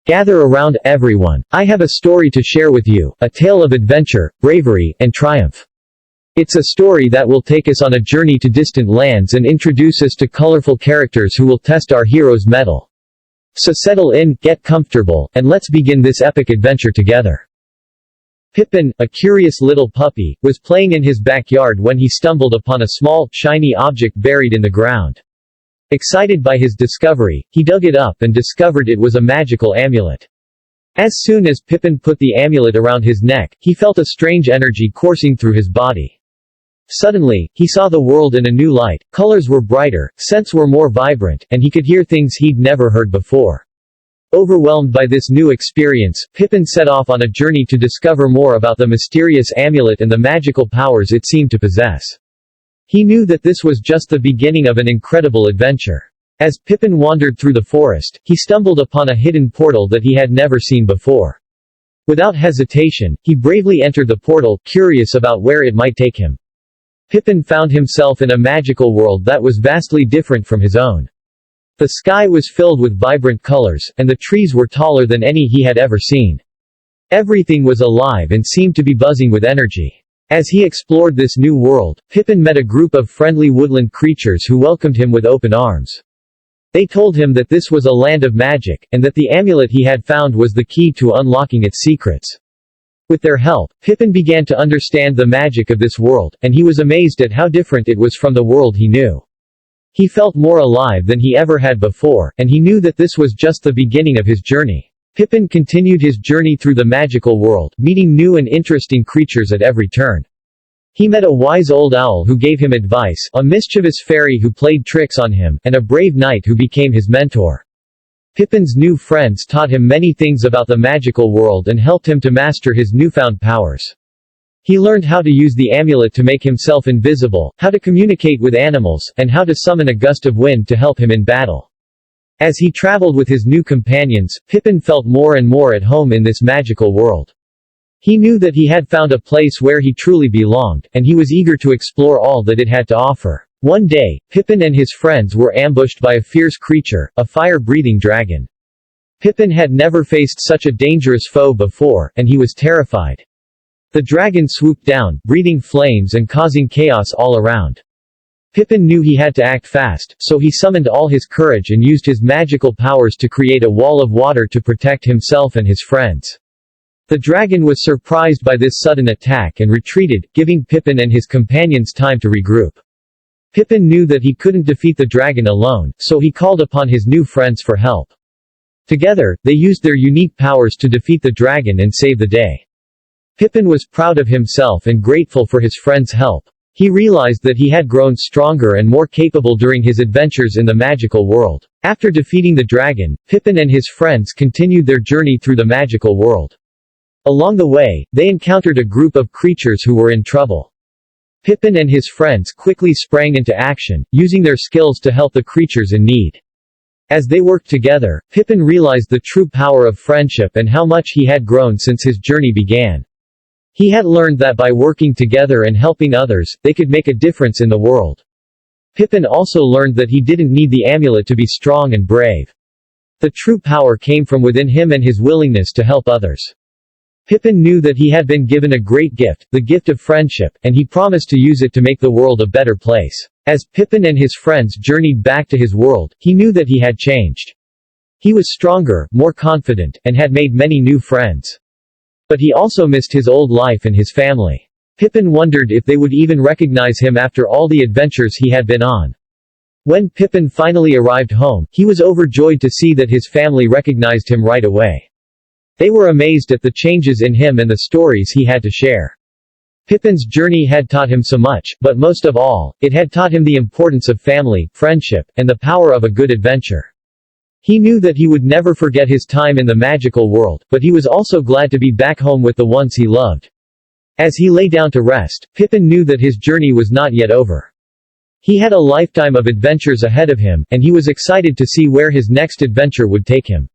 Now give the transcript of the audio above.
Gather around, everyone. I have a story to share with you, a tale of adventure, bravery, and triumph. It's a story that will take us on a journey to distant lands and introduce us to colorful characters who will test our heroes' mettle. So settle in, get comfortable, and let's begin this epic adventure together. Pippin, a curious little puppy, was playing in his backyard when he stumbled upon a small, shiny object buried in the ground. Excited by his discovery, he dug it up and discovered it was a magical amulet. As soon as Pippin put the amulet around his neck, he felt a strange energy coursing through his body. Suddenly, he saw the world in a new light, colors were brighter, scents were more vibrant, and he could hear things he'd never heard before. Overwhelmed by this new experience, Pippin set off on a journey to discover more about the mysterious amulet and the magical powers it seemed to possess. He knew that this was just the beginning of an incredible adventure. As Pippin wandered through the forest, he stumbled upon a hidden portal that he had never seen before. Without hesitation, he bravely entered the portal, curious about where it might take him. Pippin found himself in a magical world that was vastly different from his own. The sky was filled with vibrant colors, and the trees were taller than any he had ever seen. Everything was alive and seemed to be buzzing with energy. As he explored this new world, Pippin met a group of friendly woodland creatures who welcomed him with open arms. They told him that this was a land of magic, and that the amulet he had found was the key to unlocking its secrets. With their help, Pippin began to understand the magic of this world, and he was amazed at how different it was from the world he knew. He felt more alive than he ever had before, and he knew that this was just the beginning of his journey. Pippin continued his journey through the magical world, meeting new and interesting creatures at every turn. He met a wise old owl who gave him advice, a mischievous fairy who played tricks on him, and a brave knight who became his mentor. Pippin's new friends taught him many things about the magical world and helped him to master his newfound powers. He learned how to use the amulet to make himself invisible, how to communicate with animals, and how to summon a gust of wind to help him in battle. As he traveled with his new companions, Pippin felt more and more at home in this magical world. He knew that he had found a place where he truly belonged, and he was eager to explore all that it had to offer. One day, Pippin and his friends were ambushed by a fierce creature, a fire-breathing dragon. Pippin had never faced such a dangerous foe before, and he was terrified. The dragon swooped down, breathing flames and causing chaos all around. Pippin knew he had to act fast, so he summoned all his courage and used his magical powers to create a wall of water to protect himself and his friends. The dragon was surprised by this sudden attack and retreated, giving Pippin and his companions time to regroup. Pippin knew that he couldn't defeat the dragon alone, so he called upon his new friends for help. Together, they used their unique powers to defeat the dragon and save the day. Pippin was proud of himself and grateful for his friends' help. He realized that he had grown stronger and more capable during his adventures in the magical world. After defeating the dragon, Pippin and his friends continued their journey through the magical world. Along the way, they encountered a group of creatures who were in trouble. Pippin and his friends quickly sprang into action, using their skills to help the creatures in need. As they worked together, Pippin realized the true power of friendship and how much he had grown since his journey began. He had learned that by working together and helping others, they could make a difference in the world. Pippin also learned that he didn't need the amulet to be strong and brave. The true power came from within him and his willingness to help others. Pippin knew that he had been given a great gift, the gift of friendship, and he promised to use it to make the world a better place. As Pippin and his friends journeyed back to his world, he knew that he had changed. He was stronger, more confident, and had made many new friends. But he also missed his old life and his family. Pippin wondered if they would even recognize him after all the adventures he had been on. When Pippin finally arrived home, he was overjoyed to see that his family recognized him right away. They were amazed at the changes in him and the stories he had to share. Pippin's journey had taught him so much, but most of all, it had taught him the importance of family, friendship, and the power of a good adventure. He knew that he would never forget his time in the magical world, but he was also glad to be back home with the ones he loved. As he lay down to rest, Pippin knew that his journey was not yet over. He had a lifetime of adventures ahead of him, and he was excited to see where his next adventure would take him.